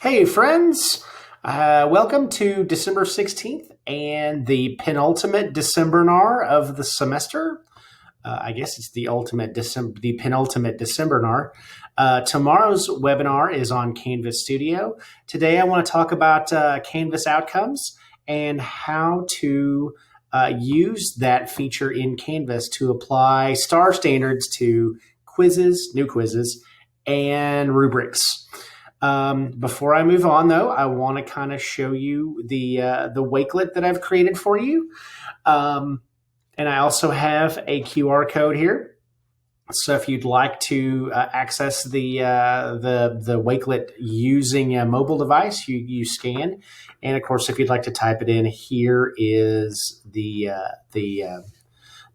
Hey, friends. Welcome to December 16th and the penultimate Decembernar of the semester. I guess it's the penultimate Decembernar. Tomorrow's webinar is on Canvas Studio. Today, I want to talk about Canvas outcomes and how to use that feature in Canvas to apply STAR standards to quizzes, new quizzes, and rubrics. Before I move on, though, I want to kind of show you the wakelet that I've created for you. And I also have a QR code here. So if you'd like to access the wakelet using a mobile device, you scan. And of course, if you'd like to type it in, here is the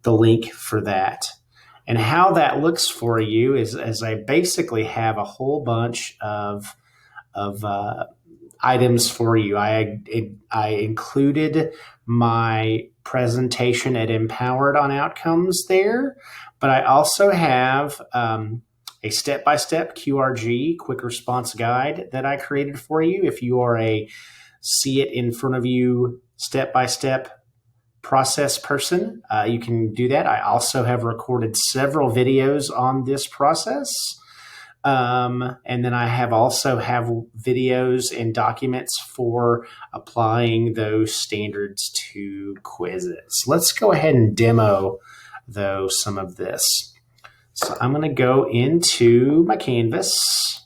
link for that. And how that looks for you is as I basically have a whole bunch of items for you. I included my presentation at Empowered on outcomes there, but I also have a step-by-step QRG, quick response guide that I created for you. If you are a see it in front of you step-by-step process person, you can do that. I also have recorded several videos on this process. And then I also have videos and documents for applying those standards to quizzes. Let's go ahead and demo, though, some of this. So I'm going to go into my Canvas,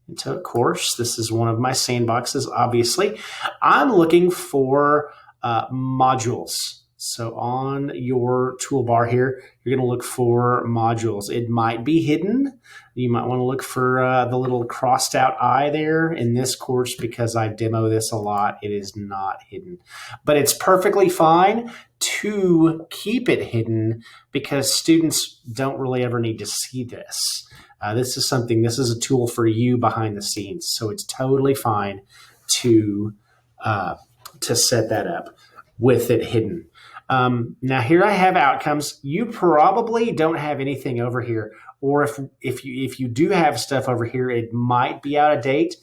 into a course. This is one of my sandboxes, obviously. I'm looking for modules. So on your toolbar here, you're going to look for modules. It might be hidden. You might want to look for the little crossed out I there. In this course, because I demo this a lot, it is not hidden. But it's perfectly fine to keep it hidden because students don't really ever need to see this. This is a tool for you behind the scenes. So it's totally fine to set that up with it hidden. Now here I have outcomes. You probably don't have anything over here, or if you do have stuff over here, it might be out of date.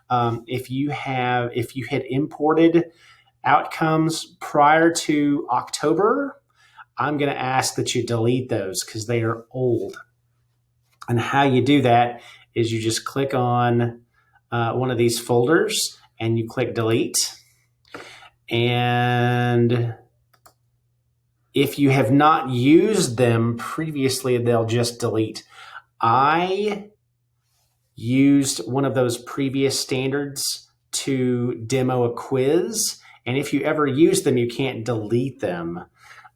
If you had imported outcomes prior to October, I'm going to ask that you delete those because they are old. And how you do that is you just click on one of these folders and you click delete. And if you have not used them previously, they'll just delete. I used one of those previous standards to demo a quiz. And if you ever use them, you can't delete them.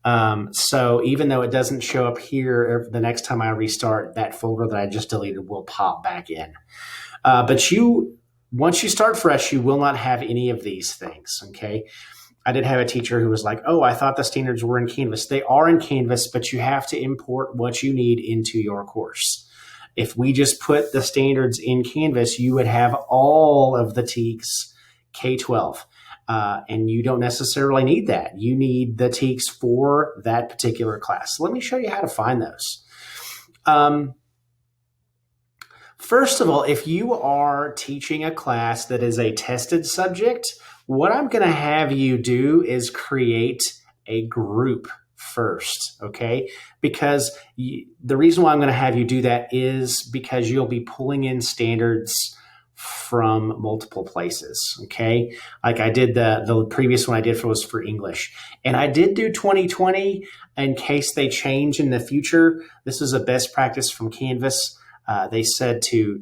So even though it doesn't show up here, the next time I restart, that folder that I just deleted will pop back in. But once you start fresh, you will not have any of these things, okay? I did have a teacher who was like, oh, I thought the standards were in Canvas. They are in Canvas, but you have to import what you need into your course. If we just put the standards in Canvas, you would have all of the TEKS K-12. And you don't necessarily need that. You need the TEKS for that particular class. So let me show you how to find those. First of all, if you are teaching a class that is a tested subject, what I'm going to have you do is create a group first, okay? Because the reason why I'm going to have you do that is because you'll be pulling in standards from multiple places, okay? Like I did the previous one I did was for English. And I did do 2020 in case they change in the future. This is a best practice from Canvas. They said to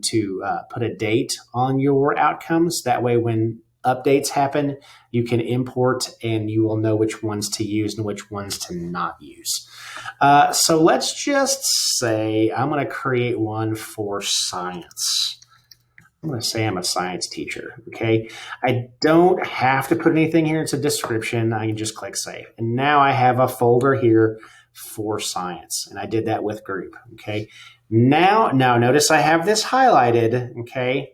put a date on your outcomes. That way when updates happen, you can import and you will know which ones to use and which ones to not use. So let's just say I'm going to create one for science. I'm going to say I'm a science teacher, okay? I don't have to put anything here. It's a description. I can just click save. And now I have a folder here for science. And I did that with group, okay? Now notice I have this highlighted, okay?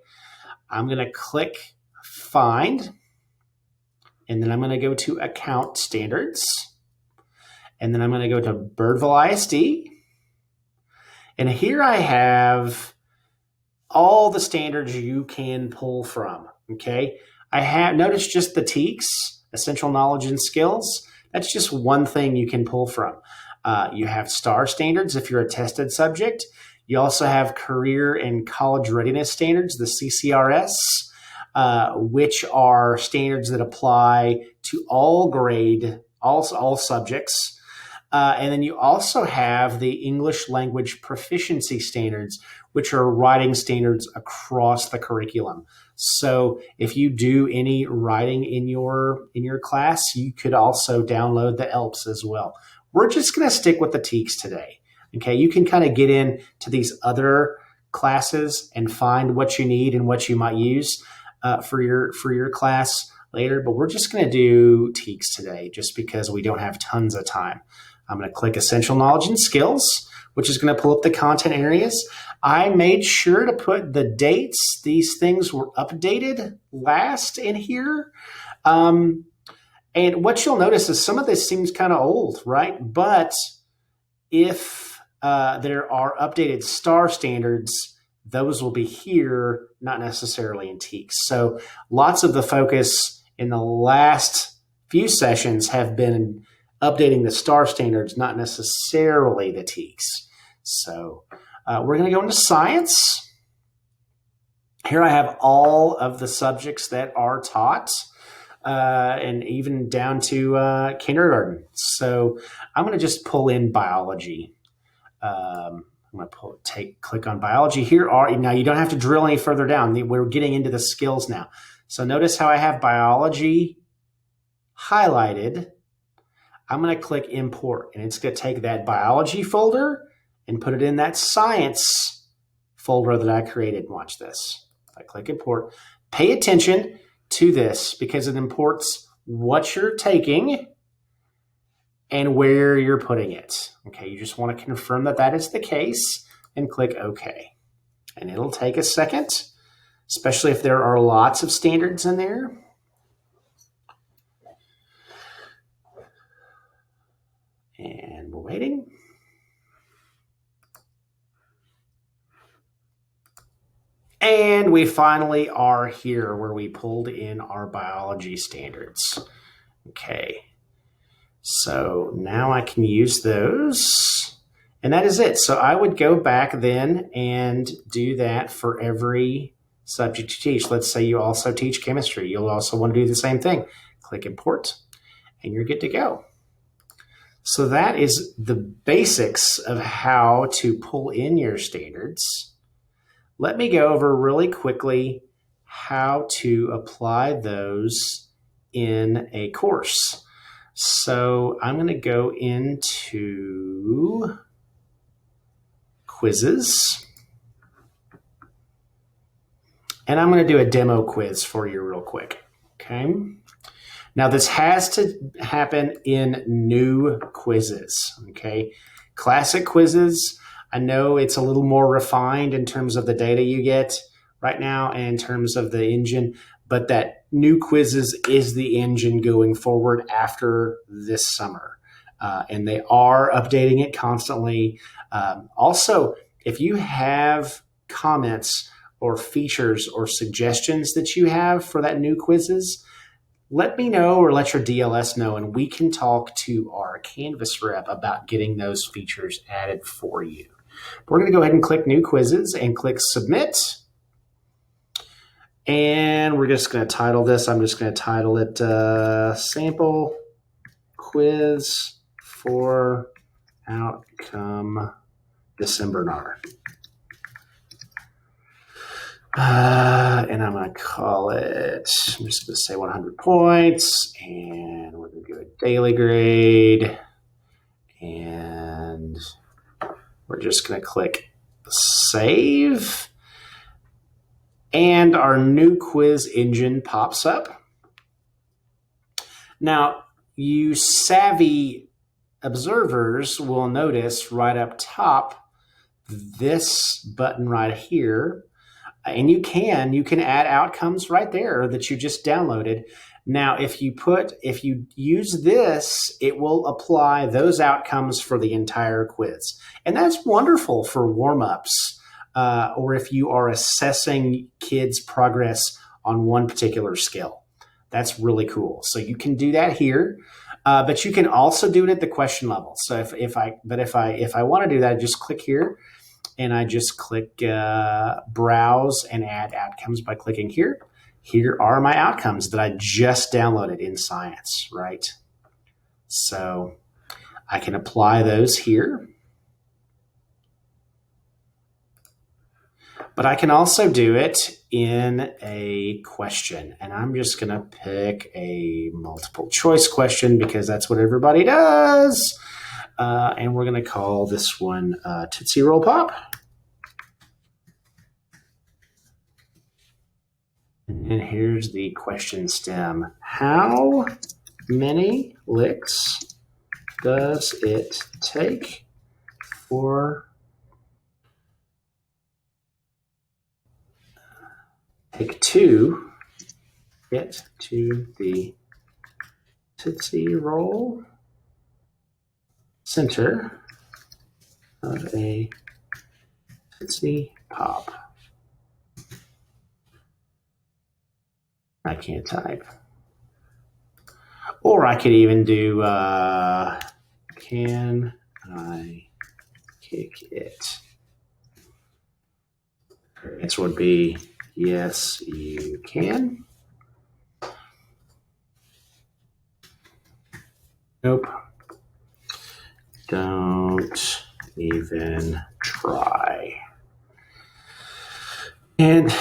I'm going to click find, and then I'm going to go to account standards, and then I'm going to go to Birdville ISD, and here I have all the standards you can pull from. Okay. I have noticed just the TEKS, essential knowledge and skills. That's just one thing you can pull from. You have STAR standards if you're a tested subject. You also have career and college readiness standards, the CCRS, which are standards that apply to all subjects. And then you also have the English language proficiency standards, which are writing standards across the curriculum. So if you do any writing in your class, you could also download the ELPs as well. We're just going to stick with the TEKS today. Okay, you can kind of get into these other classes and find what you need and what you might use for your class later. But we're just going to do TEKS today, just because we don't have tons of time. I'm going to click Essential Knowledge and Skills, which is going to pull up the content areas. I made sure to put the dates these things were updated last in here. And what you'll notice is some of this seems kind of old, right? But if there are updated STAR standards, those will be here, not necessarily in TEKS. So lots of the focus in the last few sessions have been updating the STAR standards, not necessarily the TEKS. So we're going to go into science. Here I have all of the subjects that are taught, and even down to kindergarten. So I'm going to just pull in biology. I'm going to click on biology. Now you don't have to drill any further down. We're getting into the skills now. So notice how I have biology highlighted. I'm going to click import, and it's going to take that biology folder and put it in that science folder that I created. Watch this. I click import. Pay attention to this because it imports what you're taking and where you're putting it. Okay, you just want to confirm that that is the case and click OK. And it'll take a second, especially if there are lots of standards in there. And we're waiting. And we finally are here where we pulled in our biology standards. Okay, so now I can use those. And that is it. So I would go back then and do that for every subject you teach. Let's say you also teach chemistry. You'll also want to do the same thing. Click import, and you're good to go. So that is the basics of how to pull in your standards. Let me go over really quickly how to apply those in a course. So I'm going to go into quizzes, and I'm going to do a demo quiz for you real quick. Okay. Now this has to happen in new quizzes. Okay. Classic quizzes, I know it's a little more refined in terms of the data you get right now and in terms of the engine, but that new quizzes is the engine going forward after this summer. And they are updating it constantly. Also, if you have comments or features or suggestions that you have for that new quizzes, let me know or let your DLS know, and we can talk to our Canvas rep about getting those features added for you. We're going to go ahead and click New Quizzes and click Submit. And we're just going to title this. I'm just going to title it Sample Quiz for Outcome Decembernar. And I'm going to call it, I'm just going to say 100 points, and we're going to do a daily grade, and we're just going to click save, and our new quiz engine pops up. Now, you savvy observers will notice right up top this button right here. And you can add outcomes right there that you just downloaded. Now, if you use this, it will apply those outcomes for the entire quiz. And that's wonderful for warm-ups or if you are assessing kids' progress on one particular skill. That's really cool. So you can do that here, but you can also do it at the question level. So if I want to do that, I just click here, and I just click browse and add outcomes by clicking here. Here are my outcomes that I just downloaded in Science, right? So I can apply those here. But I can also do it in a question. And I'm just going to pick a multiple choice question because that's what everybody does. And we're going to call this one Tootsie Roll Pop. And here's the question stem. How many licks does it take for take two get to the Tootsie Roll center of a Tootsie Pop? I can't type. Or I could even do, can I kick it? This would be, yes, you can. Nope. Don't even try. And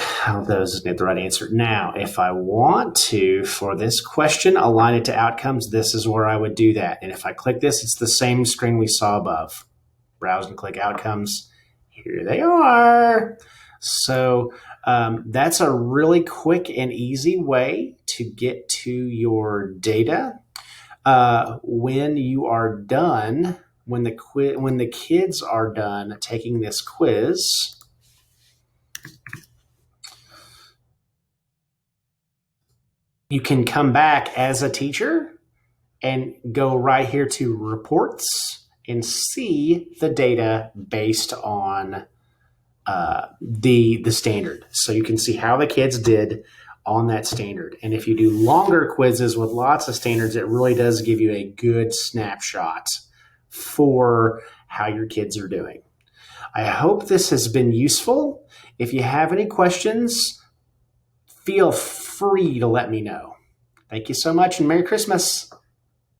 those isn't the right answer. Now, if I want to, for this question, align it to outcomes, this is where I would do that. And if I click this, it's the same screen we saw above. Browse and click outcomes. Here they are. So that's a really quick and easy way to get to your data. When you are done, when the kids are done taking this quiz, you can come back as a teacher and go right here to reports and see the data based on the standard. So you can see how the kids did on that standard. And if you do longer quizzes with lots of standards, it really does give you a good snapshot for how your kids are doing. I hope this has been useful. If you have any questions, feel free to let me know. Thank you so much and Merry Christmas.